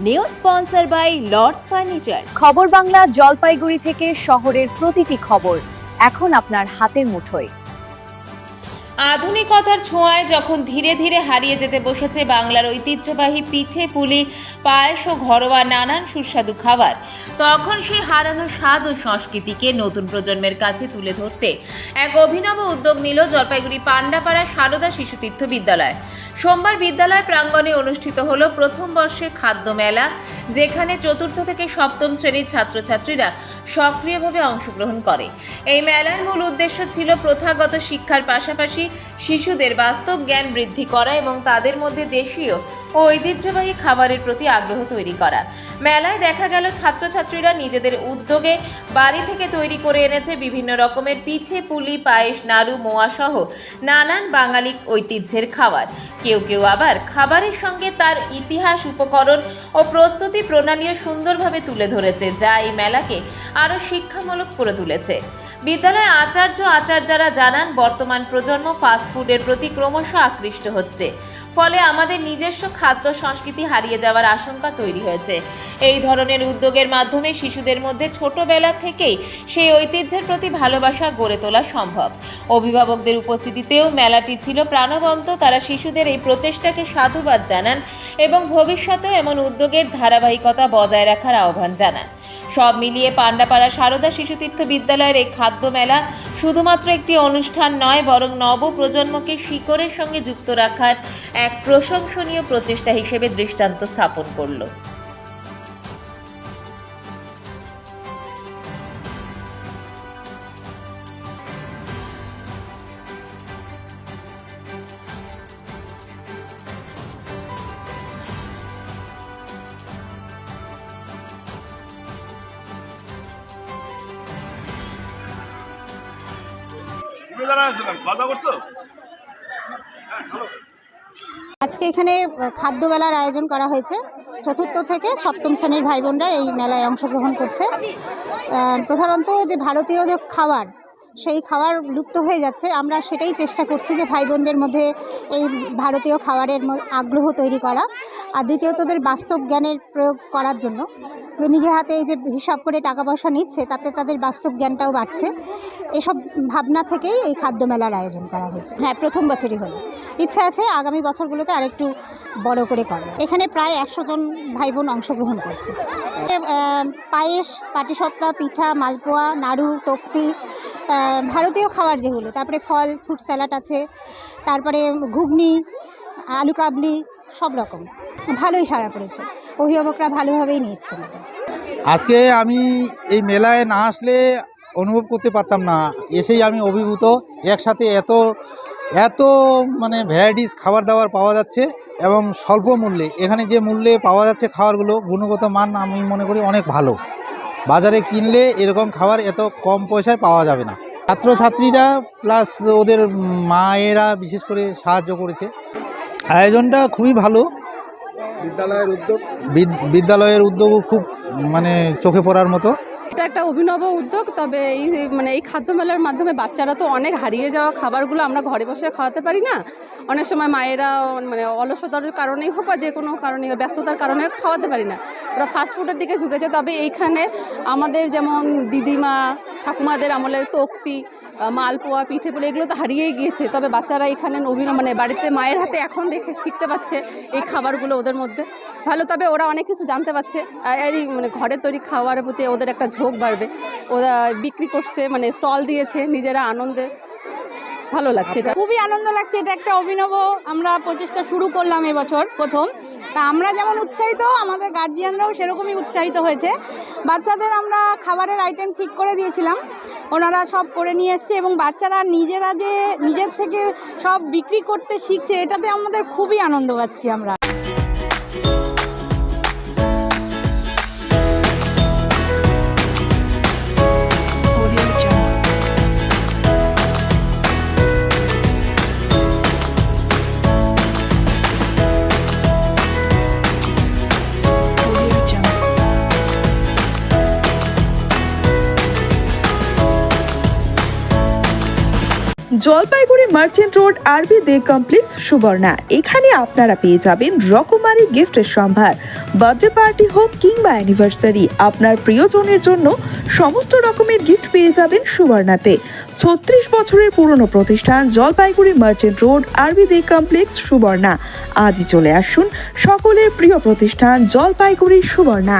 New sponsor by Lords furniture. খবর বাংলা জলপাইগুড়ি থেকে শহরের প্রতিটি খবর এখন আপনার হাতের মুঠোয়। আধুনিকতার ছোঁয়ায় যখন ধীরে ধীরে হারিয়ে যেতে বসেছে বাংলার ঐতিহ্যবাহী পিঠে পুলি, পায়েস ও ঘরোয়া নানান সুস্বাদু খাবার, তখন সেই হারানো স্বাদ ও সংস্কৃতিকে নতুন প্রজন্মের কাছে তুলে ধরতে এক অভিনব উদ্যোগ নিল জলপাইগুড়ি পান্ডাপাড়া সারদা শিশুতীর্থ বিদ্যালয়। সোমবার বিদ্যালয় প্রাঙ্গণে অনুষ্ঠিত হলো প্রথম বর্ষের খাদ্য মেলা, যেখানে চতুর্থ থেকে সপ্তম শ্রেণীর ছাত্রছাত্রীরা সক্রিয়ভাবে অংশগ্রহণ করে। এই মেলার মূল উদ্দেশ্য ছিল প্রথাগত শিক্ষার পাশাপাশি শিশুদের বাস্তব জ্ঞান বৃদ্ধি করা এবং তাদের মধ্যে দেশীয় ও ঐতিহ্যবাহী খাবারের প্রতি আগ্রহ তৈরি করা। মেলায় দেখা গেল ছাত্রছাত্রীরা নিজেদের উদ্যোগে বাড়ি থেকে তৈরি করে এনেছে বিভিন্ন রকমের পিঠে পুলি, পায়েস, নাড়ু, মোয়া সহ নানান বাঙালি ঐতিহ্যের খাবার। কেউ কেউ আবার খাবারের সঙ্গে তার ইতিহাস, উপকরণ ও প্রস্তুতি প্রণালীও সুন্দরভাবে তুলে ধরেছে, যা এই মেলাকে আরও শিক্ষামূলক করে তুলেছে। বিদ্যালয়ে আচার্যরা জানান, বর্তমান প্রজন্ম ফাস্টফুডের প্রতি ক্রমশ আকৃষ্ট হচ্ছে, ফলে আমাদের নিজস্ব খাদ্য সংস্কৃতি হারিয়ে যাওয়ার আশঙ্কা তৈরি হয়েছে। এই ধরনের উদ্যোগের মাধ্যমে শিশুদের মধ্যে ছোটবেলা থেকেই সেই ঐতিহ্যের প্রতি ভালোবাসা গড়ে তোলা সম্ভব। অভিভাবকদের উপস্থিতিতেও মেলাটি ছিল প্রাণবন্ত। তারা শিশুদের এই প্রচেষ্টাকে সাধুবাদ জানান এবং ভবিষ্যতেও এমন উদ্যোগের ধারাবাহিকতা বজায় রাখার আহ্বান জানান। সব মিলিয়ে পান্ডাপাড়া সারদা শিশুতীর্থ বিদ্যালয়ের এই খাদ্য মেলা শুধুমাত্র একটি অনুষ্ঠান নয়, বরং নব প্রজন্মকে শিকড়ের সঙ্গে যুক্ত রাখার এক প্রশংসনীয় প্রচেষ্টা হিসেবে দৃষ্টান্ত স্থাপন করল। আজকে এখানে খাদ্য মেলার আয়োজন করা হয়েছে। চতুর্থ থেকে সপ্তম শ্রেণীর ভাই বোনরা এই মেলায় অংশগ্রহণ করছে। প্রধানত যে ভারতীয় যে খাবার, সেই খাবার লুপ্ত হয়ে যাচ্ছে। আমরা সেটাই চেষ্টা করছি যে ভাই বোনদের মধ্যে এই ভারতীয় খাবারের আগ্রহ তৈরি করা, আর দ্বিতীয়ত ওদের বাস্তব জ্ঞানের প্রয়োগ করার জন্য। নিজে হাতে এই যে হিসাব করে টাকা পয়সা নিচ্ছে, তাতে তাদের বাস্তব জ্ঞানটাও বাড়ছে। এসব ভাবনা থেকেই এই খাদ্য মেলার আয়োজন করা হয়েছে। হ্যাঁ, প্রথম বছরই হলো। ইচ্ছা আছে আগামী বছরগুলোতে আরেকটু বড় করে করা। এখানে প্রায় 100 জন ভাই বোন অংশগ্রহণ করছে। পায়েস, পাটিসাপটা, পিঠা, মালপোয়া, নাড়ু, তক্তি, ভারতীয় খাবার যেগুলো, তারপরে ফল, ফ্রুট স্যালাড আছে, তারপরে ঘুগনি, আলু কাবলি, সব রকম। ভালোই সাড়া পড়েছে, অভিভাবকরা ভালোভাবেই নিচ্ছেন এটা। আজকে আমি এই মেলায় না আসলে অনুভব করতে পারতাম না, এসেই আমি অভিভূত। একসাথে এত মানে ভ্যারাইটিস খাবার দাবার পাওয়া যাচ্ছে এবং স্বল্প মূল্যে। এখানে যে মূল্যে পাওয়া যাচ্ছে খাবারগুলো, গুণগত মান আমি মনে করি অনেক ভালো। বাজারে কিনলে এরকম খাবার এত কম পয়সায় পাওয়া যাবে না। ছাত্রছাত্রীরা প্লাস ওদের মায়েরা বিশেষ করে সাহায্য করেছে। আয়োজনটা খুবই ভালো। বিদ্যালয়ের উদ্যোগও খুব মানে চোখে পড়ার মতো। এটা একটা অভিনব উদ্যোগ। তবে এই খাদ্য মেলার মাধ্যমে বাচ্চারা তো অনেক হারিয়ে যাওয়া খাবারগুলো আমরা ঘরে বসে খাওয়াতে পারি না। অনেক সময় মায়েরা অলসতার কারণেই হোক বা যে কোনো কারণে, ব্যস্ততার কারণে খাওয়াতে পারি না, ওরা ফাস্টফুডের দিকে ঝুঁকেছে। তবে এইখানে আমাদের যেমন দিদিমা ঠাকুমাদের আমলের তক্তি, মালপোয়া, পিঠে পুলি এগুলো তো হারিয়েই গিয়েছে। তবে বাচ্চারা এখানে বাড়িতে মায়ের হাতে এখন দেখে শিখতে পাচ্ছে এই খাবারগুলো ওদের মধ্যে ভালো। তবে ওরা অনেক কিছু জানতে পারছে। এই ঘরে তৈরি খাবারের প্রতি ওদের একটা ঝোঁক বাড়বে। ওরা বিক্রি করছে, স্টল দিয়েছে, নিজেরা আনন্দে। ভালো লাগছে, এটা খুবই আনন্দ লাগছে। এটা একটা অভিনব আমরা প্রচেষ্টা শুরু করলাম এবছর প্রথম। তা আমরা যেমন উৎসাহিত, আমাদের গার্জিয়ানরাও সেরকমই উৎসাহিত হয়েছে। বাচ্চাদের আমরা খাবারের আইটেম ঠিক করে দিয়েছিলাম, ওনারা সব করে নিয়ে এসছে এবং বাচ্চারা নিজেরা যে নিজের থেকে সব বিক্রি করতে শিখছে, এটাতে আমাদের খুবই আনন্দ পাচ্ছি আমরা। জলপাইগুড়ি মার্চেন্ট রোড আরবি দে কমপ্লেক্স সুবর্ণা। এখানে আপনারা পেয়ে যাবেন রকমারি গিফটের সম্ভার। বার্থডে পার্টি হোক কিংবা অ্যানিভার্সারি, আপনার প্রিয়জনের জন্য সমস্ত রকমের গিফট পেয়ে যাবেন সুবর্ণাতে। 36 বছরের পুরনো প্রতিষ্ঠান জলপাইগুড়ি মার্চেন্ট রোড আরবি দে কমপ্লেক্স সুবর্ণা। আজই চলে আসুন সকলের প্রিয় প্রতিষ্ঠান জলপাইগুড়ি সুবর্ণা।